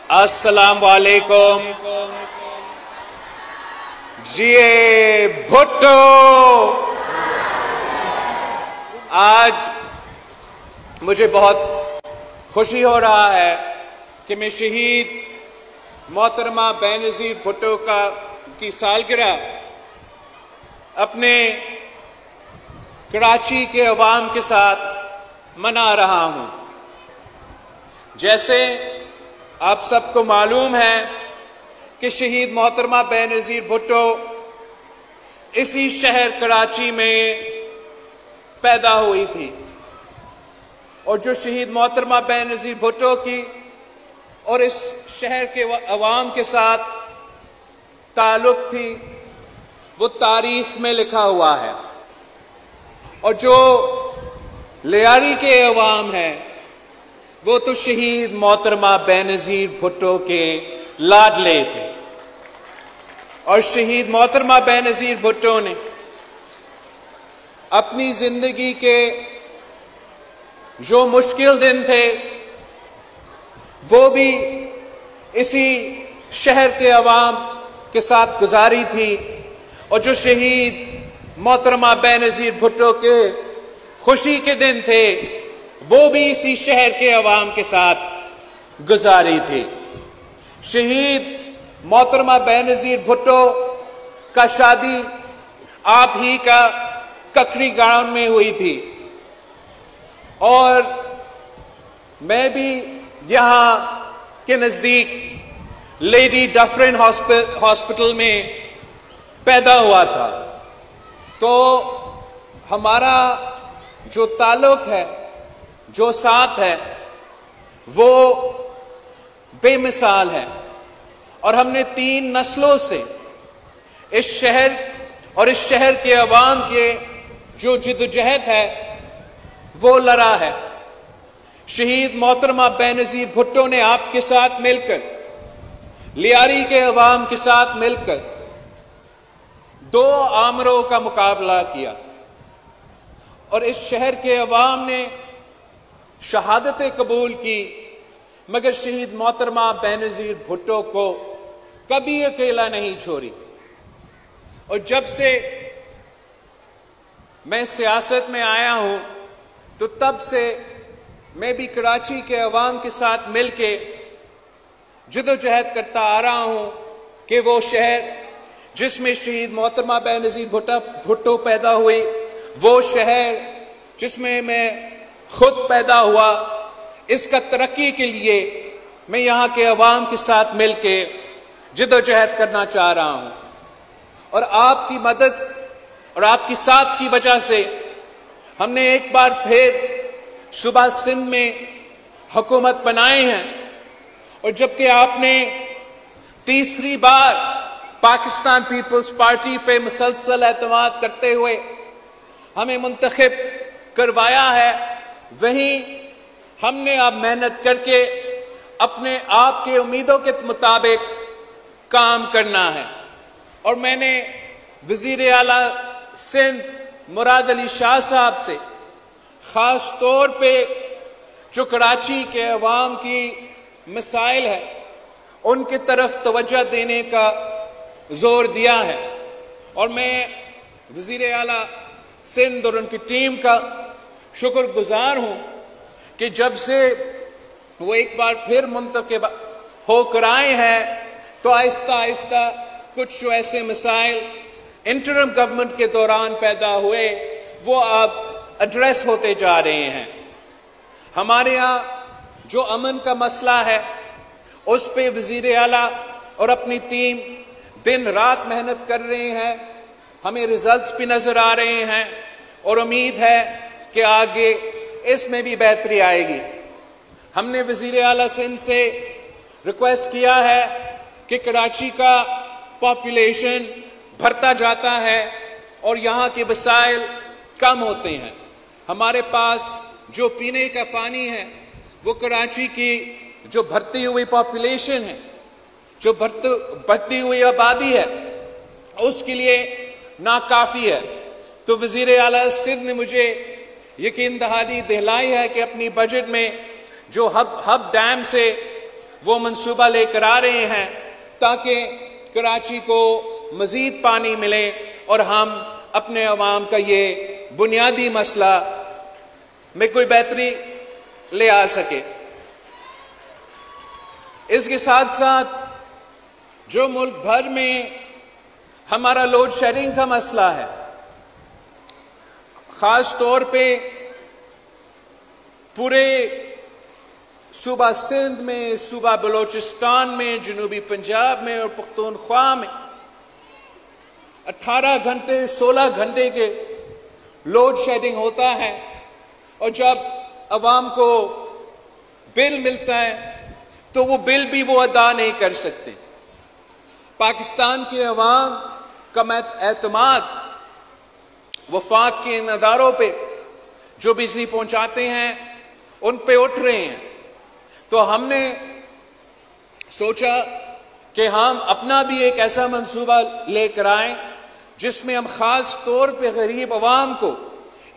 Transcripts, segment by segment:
अस्सलाम वालेकुम। जिए भुट्टो। आज मुझे बहुत खुशी हो रहा है कि मैं शहीद मोहतरमा बेनज़ीर भुट्टो की सालगिरह अपने कराची के अवाम के साथ मना रहा हूं। जैसे आप सबको मालूम है कि शहीद मोहतरमा बेनज़ीर भुट्टो इसी शहर कराची में पैदा हुई थी और जो शहीद मोहतरमा बेनज़ीर भुट्टो की और इस शहर के अवाम के साथ ताल्लुक थी वो तारीख में लिखा हुआ है। और जो लियारी के अवाम है वो तो शहीद मोहतरमा बेनज़ीर भुट्टो के लाडले थे। और शहीद मोहतरमा बेनज़ीर भुट्टो ने अपनी जिंदगी के जो मुश्किल दिन थे वो भी इसी शहर के अवाम के साथ गुजारी थी। और जो शहीद मोहतरमा बेनज़ीर भुट्टो के खुशी के दिन थे वो भी इसी शहर के अवाम के साथ गुजारी थी। शहीद मोहतरमा बेनज़ीर भुट्टो का शादी आप ही का ककरी गांव में हुई थी और मैं भी यहां के नजदीक लेडी डफरिन हॉस्पिटल में पैदा हुआ था। तो हमारा जो ताल्लुक है, जो साथ है, वो बेमिसाल है। और हमने 3 नस्लों से इस शहर और इस शहर के अवाम के जो जिद्दोजहद है वो लड़ा है। शहीद मोहतरमा बेनज़ीर भुट्टो ने आपके साथ मिलकर, लियारी के अवाम के साथ मिलकर 2 आमरों का मुकाबला किया और इस शहर के अवाम ने शहादतें कबूल की, मगर शहीद मोहतरमा बेनज़ीर भुट्टो को कभी अकेला नहीं छोड़ी। और जब से मैं सियासत में आया हूं तो तब से मैं भी कराची के अवाम के साथ मिलके जिद्दोजहद करता आ रहा हूं कि वो शहर जिसमें शहीद मोहतरमा बेनज़ीर भुट्टो पैदा हुई, वो शहर जिसमें मैं खुद पैदा हुआ, इसका तरक्की के लिए मैं यहां के अवाम के साथ मिलके जिद्दोजहद करना चाह रहा हूं। और आपकी मदद और आपकी साथ की वजह से हमने एक बार फिर सूबा सिंध में हुकूमत बनाए हैं। और जबकि आपने तीसरी बार पाकिस्तान पीपल्स पार्टी पे मुसलसल एतमाद करते हुए हमें मुंतखब करवाया है, वहीं हमने अब मेहनत करके अपने आप के उम्मीदों के मुताबिक काम करना है। और मैंने वजीर आला सिंध मुराद अली शाह साहब से खास तौर पे जो कराची के अवाम की मसाइल है उनकी तरफ तवज्जो देने का जोर दिया है। और मैं वजीर आला सिंध और उनकी टीम का शुक्रगुजार हूं कि जब से वो एक बार फिर मुंतखब होकर आए हैं तो आहिस्ता आहिस्ता कुछ जो ऐसे मसाइल इंटरिम गवर्नमेंट के दौरान पैदा हुए वो अब एड्रेस होते जा रहे हैं। हमारे यहाँ जो अमन का मसला है उस पे वजीर आला और अपनी टीम दिन रात मेहनत कर रहे हैं। हमें रिजल्ट्स भी नजर आ रहे हैं और उम्मीद है कि आगे इसमें भी बेहतरी आएगी। हमने वजीर आला सिंध से रिक्वेस्ट किया है कि कराची का पॉपुलेशन बढ़ता जाता है और यहाँ के वसाइल कम होते हैं। हमारे पास जो पीने का पानी है वो कराची की जो बढ़ती हुई पॉपुलेशन है, जो बढ़ती हुई आबादी है, उसके लिए नाकाफी है। तो वजीर आला सिंध ने मुझे यकीन दहानी दिलाई है कि अपनी बजट में जो हब डैम से वो मंसूबा लेकर आ रहे हैं ताकि कराची को मजीद पानी मिले और हम अपने अवाम का ये बुनियादी मसला में कोई बेहतरी ले आ सके। इसके साथ साथ जो मुल्क भर में हमारा लोड शेडिंग का मसला है, खास तौर पे पूरे सूबा सिंध में, सूबा बलोचिस्तान में, जनूबी पंजाब में और पख्तूनख्वा में 18 घंटे 16 घंटे के लोड शेडिंग होता है और जब अवाम को बिल मिलता है तो वो बिल भी वो अदा नहीं कर सकते। पाकिस्तान के अवाम का एतमाद वफाक के इन अदारों पे जो बिजली पहुंचाते हैं उन पे उठ रहे हैं। तो हमने सोचा कि हम अपना भी एक ऐसा मंसूबा लेकर आए जिसमें हम खास तौर पे गरीब अवाम को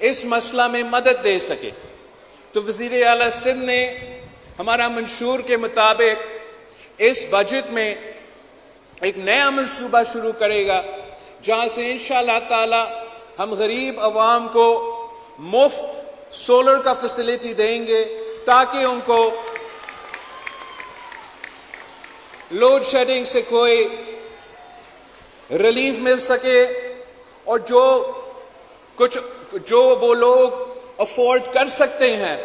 इस मसला में मदद दे सके। तो वजीर आला सिंध ने हमारा मंशूर के मुताबिक इस बजट में एक नया मंसूबा शुरू करेगा जहां से इंशाअल्लाह ताला हम गरीब अवाम को मुफ्त सोलर का फैसिलिटी देंगे ताकि उनको लोड शेडिंग से कोई रिलीफ मिल सके और जो वो लोग अफोर्ड कर सकते हैं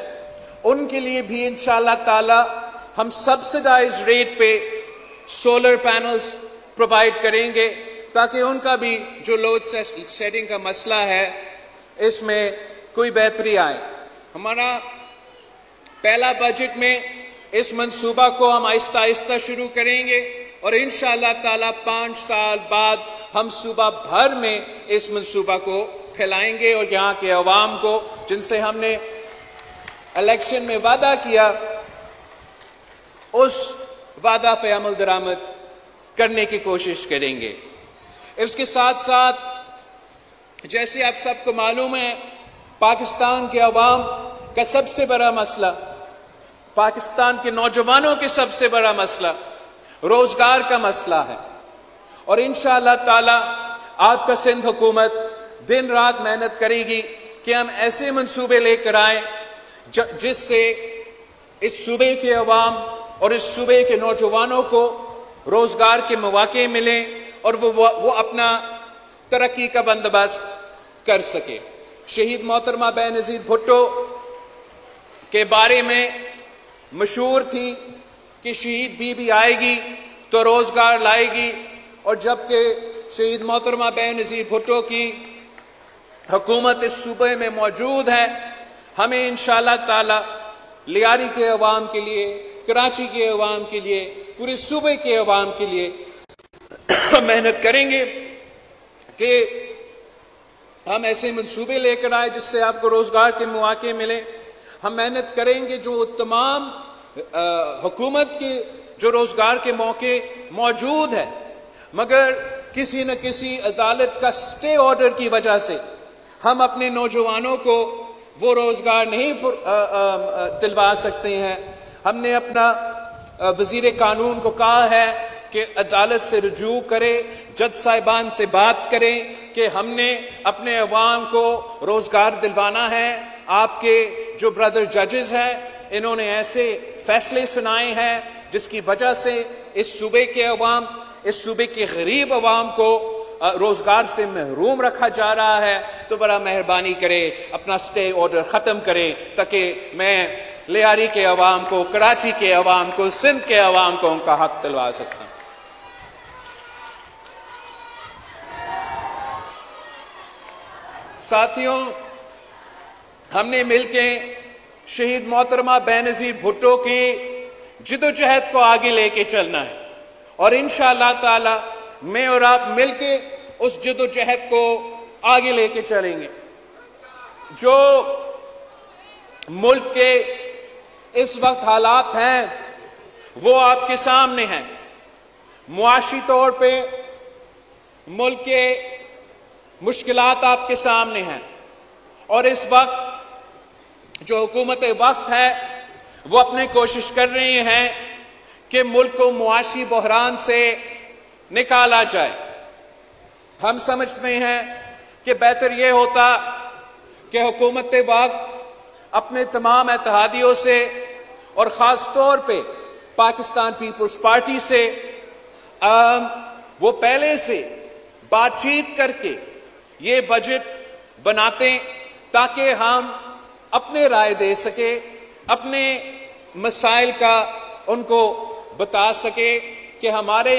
उनके लिए भी इंशाअल्लाह ताला हम सब्सिडाइज रेट पे सोलर पैनल्स प्रोवाइड करेंगे ताकि उनका भी जो लोड शेडिंग का मसला है इसमें कोई बेहतरी आए। हमारा पहला बजट में इस मंसूबा को हम आहिस्ता आहिस्ता शुरू करेंगे और इंशाअल्लाह ताला 5 साल बाद हम सूबा भर में इस मंसूबा को फैलाएंगे और यहाँ के अवाम को जिनसे हमने इलेक्शन में वादा किया उस वादा पे अमल दरामद करने की कोशिश करेंगे। इसके साथ साथ जैसे आप सबको मालूम है पाकिस्तान के अवाम का सबसे बड़ा मसला, पाकिस्तान के नौजवानों के सबसे बड़ा मसला रोजगार का मसला है और इंशाअल्लाह ताला आपका सिंध हुकूमत दिन रात मेहनत करेगी कि हम ऐसे मंसूबे लेकर आए जिससे इस सूबे के अवाम और इस सूबे के नौजवानों को रोजगार के मौके मिले और वो अपना तरक्की का बंदोबस्त कर सके। शहीद मोहतरमा बेनज़ीर भुट्टो के बारे में मशहूर थी कि शहीद बीबी आएगी तो रोजगार लाएगी और जबकि शहीद मोहतरमा बेनज़ीर भुट्टो की हुकूमत इस सूबे में मौजूद है, हमें इंशाअल्लाह ताला लियारी के अवाम के लिए, कराची के अवाम के लिए, पूरे सूबे के अवाम के लिए मेहनत करेंगे कि हम ऐसे मंसूबे लेकर आए जिससे आपको रोजगार के मौके मिले। हम मेहनत करेंगे जो तमाम हुकूमत के जो रोजगार के मौके मौजूद है मगर किसी न किसी अदालत का स्टे ऑर्डर की वजह से हम अपने नौजवानों को वो रोजगार नहीं दिलवा सकते हैं। हमने अपना वजीर कानून को कहा है कि अदालत से रुजू करे, जज साहिबान से बात करें कि हमने अपने अवाम को रोजगार दिलवाना है। आपके जो ब्रदर जजेस हैं इन्होंने ऐसे फैसले सुनाए हैं जिसकी वजह से इस सूबे के अवाम, इस सूबे के गरीब अवाम को रोजगार से महरूम रखा जा रहा है। तो बड़ा मेहरबानी करे अपना स्टे ऑर्डर खत्म करे ताकि मैं लियारी के अवाम को, कराची के अवाम को, सिंध के अवाम को उनका हक दिलवा सकता हूं। साथियों, हमने मिलके शहीद मोहतरमा बेनज़ीर भुट्टो की जिदोजहद को आगे लेके चलना है और इंशाअल्लाह ताला मैं और आप मिलके उस जिदोजहद को आगे लेके चलेंगे। जो मुल्क के इस वक्त हालात हैं वो आपके सामने हैं। मुआशी तौर पे मुल्क के मुश्किलात आपके सामने हैं और इस वक्त जो हुकूमत वक्त है वो अपनी कोशिश कर रही हैं कि मुल्क को मुआशी बहरान से निकाला जाए। हम समझते हैं कि बेहतर यह होता कि हुकूमत वक्त अपने तमाम इत्तेहादियों से और ख़ास तौर पे पाकिस्तान पीपल्स पार्टी से वो पहले से बातचीत करके ये बजट बनाते ताकि हम अपने राय दे सके, अपने मसाइल का उनको बता सके कि हमारे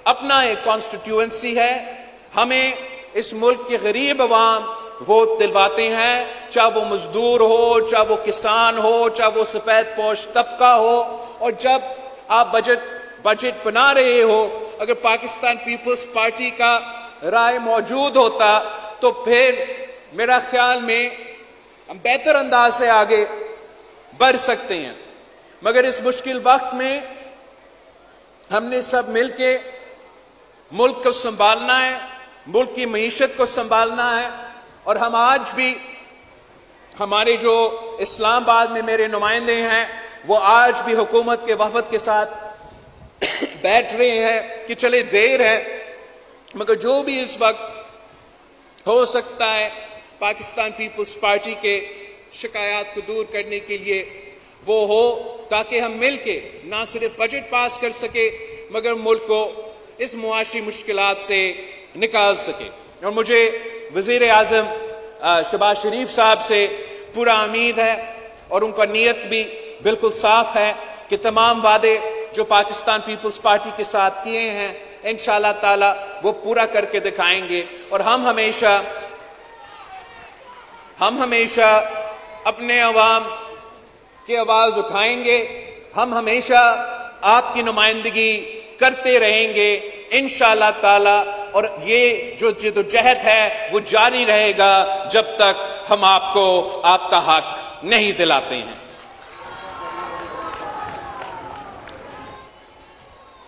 अपना एक कॉन्स्टिट्यूएंसी है, हमें इस मुल्क के गरीब अवाम वोट दिलवाते हैं, चाहे वो मजदूर हो, चाहे वो किसान हो, चाहे वो सफेद पोश तबका हो। और जब आप बजट बना रहे हो, अगर पाकिस्तान पीपल्स पार्टी का राय मौजूद होता तो फिर मेरा ख्याल में हम बेहतर अंदाज से आगे बढ़ सकते हैं। मगर इस मुश्किल वक्त में हमने सब मिलके मुल्क को संभालना है, मुल्क की मईशत को संभालना है। और हम आज भी, हमारे जो इस्लामाबाद में मेरे नुमाइंदे हैं, वो आज भी हुकूमत के वफद के साथ बैठ रहे हैं कि चले देर है मगर जो भी इस वक्त हो सकता है पाकिस्तान पीपल्स पार्टी के शिकायत को दूर करने के लिए वो हो, ताकि हम मिलके ना सिर्फ बजट पास कर सके मगर मुल्क को इस मुआशी मुश्किलात से निकाल सके। और मुझे वजीर आजम शहबाज शरीफ साहब से पूरा उम्मीद है और उनका नीयत भी बिल्कुल साफ है कि तमाम वादे जो पाकिस्तान पीपल्स पार्टी के साथ किए हैं इंशाअल्लाह ताला वो पूरा करके दिखाएंगे। और हम हमेशा अपने अवाम की आवाज उठाएंगे, हम हमेशा आपकी नुमाइंदगी करते रहेंगे इंशाअल्लाह ताला। और ये जो जिद्दोजहद है वो जारी रहेगा जब तक हम आपको आपका हक नहीं दिलाते हैं।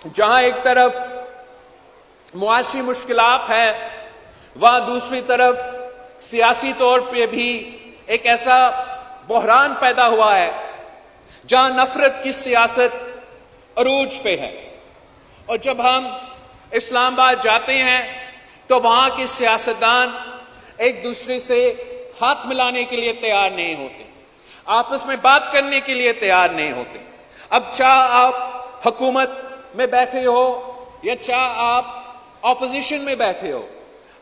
जहां एक तरफ मुआशी मुश्किलात है, वहां दूसरी तरफ सियासी तौर पे भी एक ऐसा बहरान पैदा हुआ है जहां नफरत की सियासत अरूज पे है। और जब हम इस्लामाबाद जाते हैं तो वहां के सियासतदान एक दूसरे से हाथ मिलाने के लिए तैयार नहीं होते, आपस में बात करने के लिए तैयार नहीं होते। अब चाहे आप हुकूमत में बैठे हो या चाहे आप ऑपोजिशन में बैठे हो,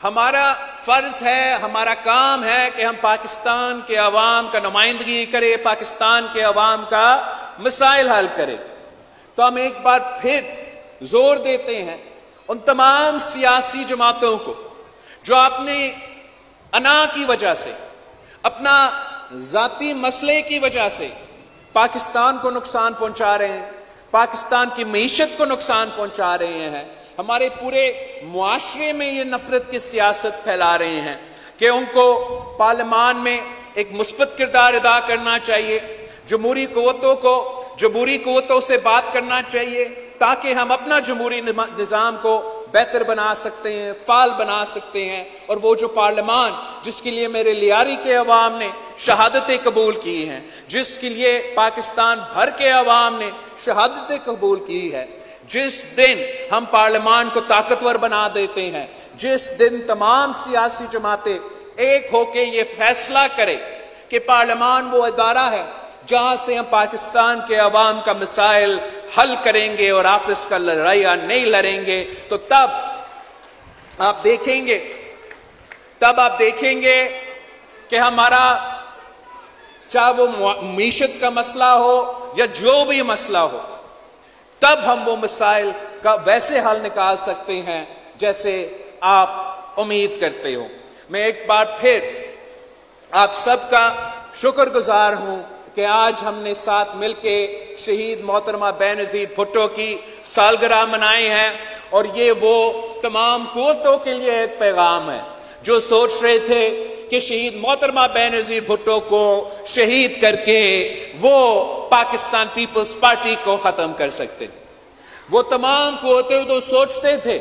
हमारा फर्ज है, हमारा काम है कि हम पाकिस्तान के अवाम का नुमाइंदगी करें, पाकिस्तान के अवाम का मसाइल हल करें। तो हम एक बार फिर जोर देते हैं उन तमाम सियासी जमातों को जो अपने अना की वजह से, अपना जाती मसले की वजह से पाकिस्तान को नुकसान पहुंचा रहे हैं, पाकिस्तान की मईशत को नुकसान पहुंचा रहे हैं, हमारे पूरे मुआशरे में ये नफरत की सियासत फैला रहे हैं कि उनको पार्लियामान में एक मुस्बत किरदार अदा करना चाहिए, जमहूरी कुव्वतों से बात करना चाहिए ताकि हम अपना जमहूरी निजाम को बेहतर बना सकते हैं, फाल बना सकते हैं। और वो जो पार्लियामान जिसके लिए मेरे लियारी के अवाम ने शहादतें कबूल की हैं, जिसके लिए पाकिस्तान भर के अवाम ने शहादतें कबूल की है, जिस दिन हम पार्लियामान को ताकतवर बना देते हैं, जिस दिन तमाम सियासी जमातें एक होके ये फैसला करें कि पार्लियामान वो इदारा है जहां से हम पाकिस्तान के अवाम का मसाइल हल करेंगे और आपस का लड़ाइयां नहीं लड़ेंगे, तो तब आप देखेंगे कि हमारा चाहे वो मईशत का मसला हो या जो भी मसला हो, तब हम वो मसाइल का वैसे हल निकाल सकते हैं जैसे आप उम्मीद करते हो। मैं एक बार फिर आप सबका शुक्रगुजार हूं कि आज हमने साथ मिलके शहीद मोहतरमा बेनजीर भुट्टो की सालगिरह मनाई है। और ये वो तमाम कुव्वतों के लिए एक पैगाम है जो सोच रहे थे कि शहीद मोहतरमा बेनजीर भुट्टो को शहीद करके वो पाकिस्तान पीपल्स पार्टी को खत्म कर सकते। वो तमाम कुव्वतें जो सोचते थे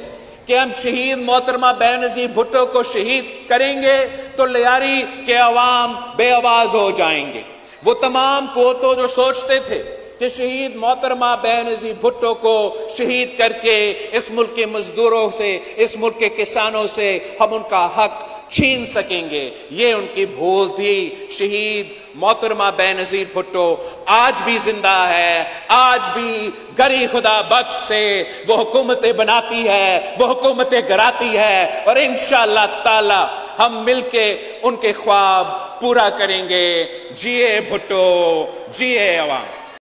कि हम शहीद मोहतरमा बेनजीर भुट्टो को शहीद करेंगे तो लियारी के अवाम बेआवाज हो जाएंगे। वो तमाम कुव्वतों जो सोचते थे कि शहीद मोहतरमा बेनज़ीर भुट्टो को शहीद करके इस मुल्क के मजदूरों से, इस मुल्क के किसानों से हम उनका हक छीन सकेंगे। ये उनकी भूल थी। शहीद मोहतरमा बेनज़ीर भुट्टो आज भी जिंदा है, आज भी गरी खुदा बख्श से वो हुकूमतें बनाती है, वो हुकूमतें गिराती है, और इंशाअल्लाह ताला हम मिलके उनके ख्वाब पूरा करेंगे। जिए भुट्टो, जिए अवाम।